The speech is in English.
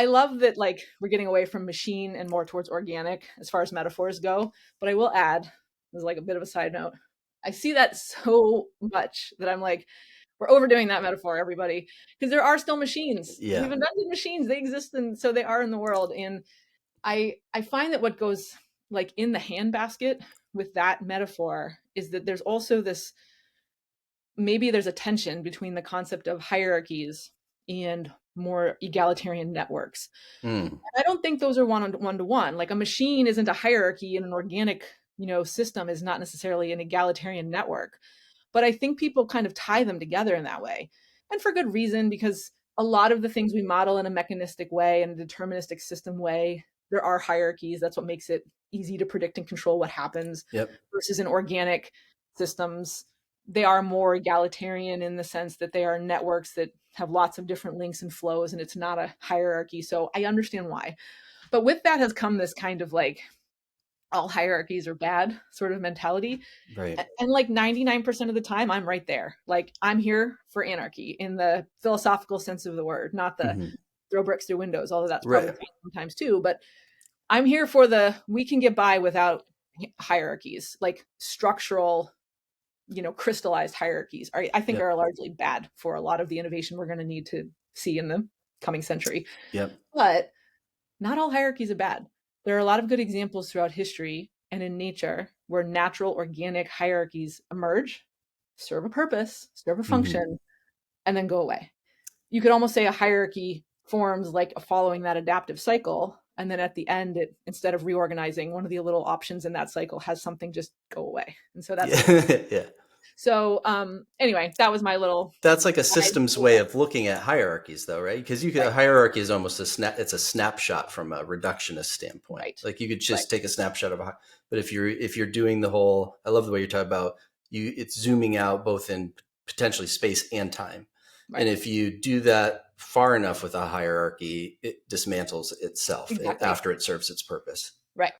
I love that, like, we're getting away from machine and more towards organic as far as metaphors go. But I will add, as like a bit of a side note, I see that so much that I'm like, we're overdoing that metaphor, everybody, because there are still machines. Yeah. We've invented machines; they exist, and so they are in the world. And I find that what goes like in the handbasket with that metaphor is that there's also this, maybe there's a tension between the concept of hierarchies and more egalitarian networks. Mm. I don't think those are one to one. Like a machine isn't a hierarchy, and an organic, system is not necessarily an egalitarian network. But I think people kind of tie them together in that way. And for good reason, because a lot of the things we model in a mechanistic way, in a deterministic system way, there are hierarchies. That's what makes it easy to predict and control what happens Yep. versus in organic systems. They are more egalitarian in the sense that they are networks that have lots of different links and flows, and it's not a hierarchy. So I understand why. But with that has come this kind of like all hierarchies are bad sort of mentality. Right. And like 99% of the time, I'm right there. Like, I'm here for anarchy in the philosophical sense of the word, not the Mm-hmm. throw bricks through windows, although that's probably Right. great sometimes too. But I'm here for the we can get by without hierarchies, like structural, crystallized hierarchies I think Yep. are largely bad for a lot of the innovation we're going to need to see in the coming century. Yep. But not all hierarchies are bad. There are a lot of good examples throughout history and in nature where natural organic hierarchies emerge, serve a purpose, serve a Mm-hmm. function, and then go away. You could almost say a hierarchy forms like following that adaptive cycle. And then at the end, it, instead of reorganizing, one of the little options in that cycle has something just go away. And so that's okay. Yeah. Yeah. So anyway, that was my little That's like a side. systems way of looking at hierarchies, though, right? Because a Right, hierarchy is almost it's a snapshot from a reductionist standpoint. right, Like you could right, just take a snapshot of but if you're doing the whole, I love the way you're talking about it's zooming out both in potentially space and time. And right. if you do that far enough with a hierarchy, it dismantles itself Exactly. after it serves its purpose.